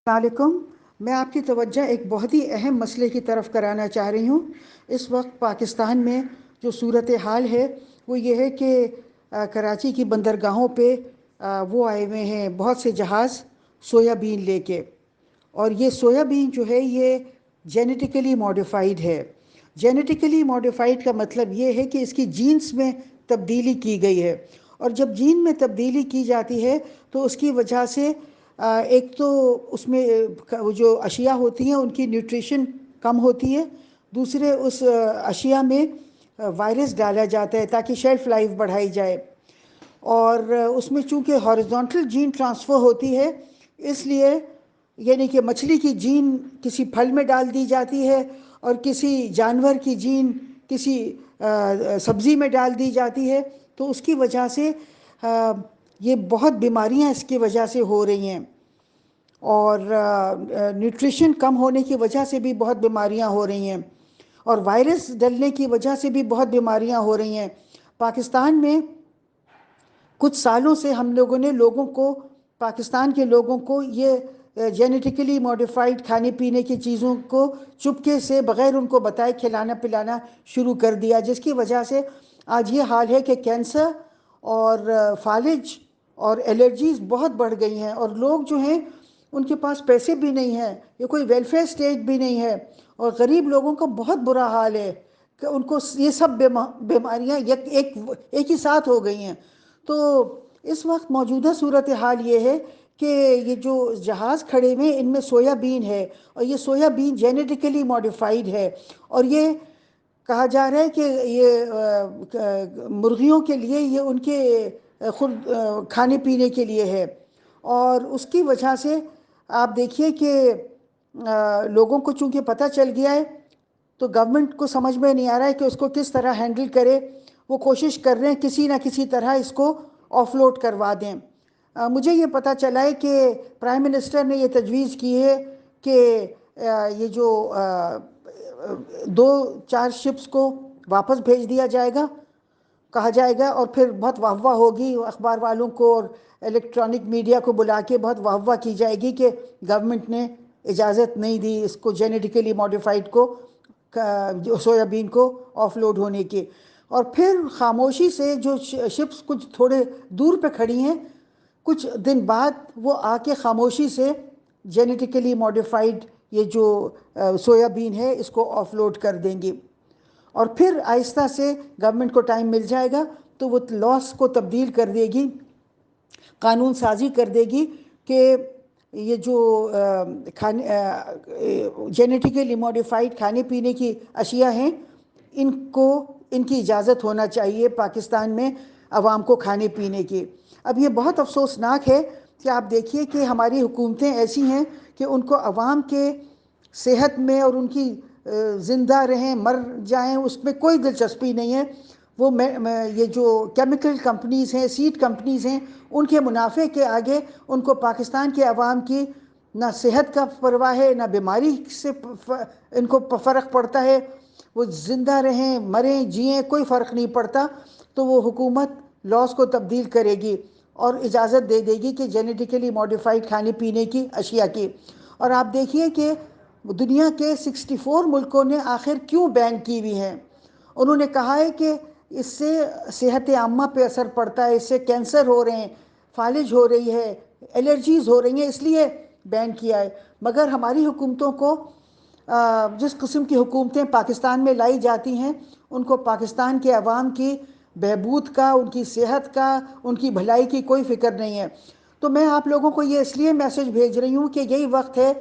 السلام علیکم۔ میں آپ کی توجہ ایک بہت ہی اہم مسئلے کی طرف کرانا چاہ رہی ہوں۔ اس وقت پاکستان میں جو صورتحال ہے وہ یہ ہے کہ کراچی کی بندرگاہوں پہ وہ آئے ہوئے ہیں بہت سے جہاز سویا بین لے کے، اور یہ سویا بین جو ہے یہ جینیٹیکلی ماڈیفائیڈ ہے۔ جینیٹیکلی ماڈیفائیڈ کا مطلب یہ ہے کہ اس کی جینز میں تبدیلی کی گئی ہے، اور جب جین میں تبدیلی کی جاتی ہے تو اس کی وجہ سے ایک تو اس میں جو اشیاء ہوتی ہیں ان کی نیوٹریشن کم ہوتی ہے، دوسرے اس اشیاء میں وائرس ڈالا جاتا ہے تاکہ شیلف لائف بڑھائی جائے، اور اس میں چونکہ ہاریزونٹل جین ٹرانسفر ہوتی ہے اس لیے یعنی کہ مچھلی کی جین کسی پھل میں ڈال دی جاتی ہے اور کسی جانور کی جین کسی سبزی میں ڈال دی جاتی ہے، تو اس کی وجہ سے یہ بہت بیماریاں اس کی وجہ سے ہو رہی ہیں، اور نیوٹریشن کم ہونے کی وجہ سے بھی بہت بیماریاں ہو رہی ہیں، اور وائرس ڈلنے کی وجہ سے بھی بہت بیماریاں ہو رہی ہیں۔ پاکستان میں کچھ سالوں سے ہم لوگوں نے پاکستان کے لوگوں کو یہ جینیٹیکلی ماڈیفائڈ کھانے پینے کی چیزوں کو چپکے سے بغیر ان کو بتائے کھلانا پلانا شروع کر دیا، جس کی وجہ سے آج یہ حال ہے کہ کینسر اور فالج اور الرجیز بہت بڑھ گئی ہیں، اور لوگ جو ہیں ان کے پاس پیسے بھی نہیں ہیں، یہ کوئی ویلفیئر سٹیٹ بھی نہیں ہے، اور غریب لوگوں کا بہت برا حال ہے کہ ان کو یہ سب بیماریاں ایک ہی ساتھ ہو گئی ہیں۔ تو اس وقت موجودہ صورتحال یہ ہے کہ یہ جو جہاز کھڑے ہوئے ان میں سویا بین ہے، اور یہ سویا بین جینیٹیکلی ماڈیفائیڈ ہے، اور یہ کہا جا رہا ہے کہ یہ مرغیوں کے لیے یہ ان کے خود کھانے پینے کے لیے ہے، اور اس کی وجہ سے آپ دیکھیے کہ لوگوں کو چونکہ پتہ چل گیا ہے تو گورنمنٹ کو سمجھ میں نہیں آ رہا ہے کہ اس کو کس طرح ہینڈل کرے۔ وہ کوشش کر رہے ہیں کسی نہ کسی طرح اس کو آف لوڈ کروا دیں۔ مجھے یہ پتہ چلا ہے کہ پرائم منسٹر نے یہ تجویز کی ہے کہ یہ جو 2-4 شپس کو واپس بھیج دیا جائے گا، کہا جائے گا، اور پھر بہت واہ واہ ہوگی، اخبار والوں کو اور الیکٹرانک میڈیا کو بلا کے بہت واہ واہ کی جائے گی کہ گورنمنٹ نے اجازت نہیں دی اس کو جینیٹیکلی ماڈیفائڈ کو سویا بین کو آف لوڈ ہونے کی، اور پھر خاموشی سے جو شپس کچھ تھوڑے دور پہ کھڑی ہیں کچھ دن بعد وہ آ کے خاموشی سے جینیٹیکلی ماڈیفائڈ یہ جو سویا بین ہے اس کو آف لوڈ کر دیں گی، اور پھر آہستہ سے گورنمنٹ کو ٹائم مل جائے گا تو وہ لاس کو تبدیل کر دے گی، قانون سازی کر دے گی کہ یہ جو جینیٹیکلی ماڈیفائڈ کھانے پینے کی اشیاء ہیں ان کی اجازت ہونا چاہیے پاکستان میں عوام کو کھانے پینے کی۔ اب یہ بہت افسوسناک ہے کہ آپ دیکھیے کہ ہماری حکومتیں ایسی ہیں کہ ان کو عوام کے صحت میں اور ان کی زندہ رہیں مر جائیں اس میں کوئی دلچسپی نہیں ہے۔ وہ یہ جو کیمیکل کمپنیز ہیں، سیڈ کمپنیز ہیں، ان کے منافع کے آگے ان کو پاکستان کے عوام کی نہ صحت کا پرواہ ہے، نہ بیماری سے ان کو فرق پڑتا ہے، وہ زندہ رہیں مریں جئیں کوئی فرق نہیں پڑتا، تو وہ حکومت لاس کو تبدیل کرے گی اور اجازت دے دے گی کہ جینیٹیکلی ماڈیفائڈ کھانے پینے کی اشیاء کی۔ اور آپ دیکھیے کہ دنیا کے 64 ملکوں نے آخر کیوں بین کی ہوئی ہیں۔ انہوں نے کہا ہے کہ اس سے صحت عامہ پہ اثر پڑتا ہے، اس سے کینسر ہو رہے ہیں، فالج ہو رہی ہے، الرجیز ہو رہی ہیں، اس لیے بین کیا ہے۔ مگر ہماری حکومتوں کو جس قسم کی حکومتیں پاکستان میں لائی جاتی ہیں ان کو پاکستان کے عوام کی بہبود کا، ان کی صحت کا، ان کی بھلائی کی کوئی فکر نہیں ہے۔ تو میں آپ لوگوں کو یہ اس لیے میسج بھیج رہی ہوں کہ یہی وقت ہے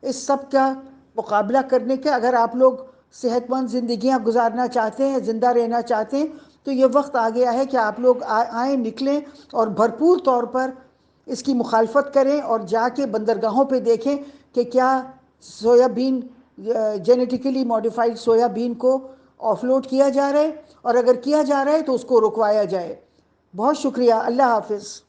اس سب کا مقابلہ کرنے کے۔ اگر آپ لوگ صحت مند زندگیاں گزارنا چاہتے ہیں، زندہ رہنا چاہتے ہیں، تو یہ وقت آ گیا ہے کہ آپ لوگ آئیں، نکلیں اور بھرپور طور پر اس کی مخالفت کریں، اور جا کے بندرگاہوں پہ دیکھیں کہ کیا سویا بین جینیٹیکلی ماڈیفائڈ سویا بین کو آف لوڈ کیا جا رہا ہے، اور اگر کیا جا رہا ہے تو اس کو رکوایا جائے۔ بہت شکریہ، اللہ حافظ۔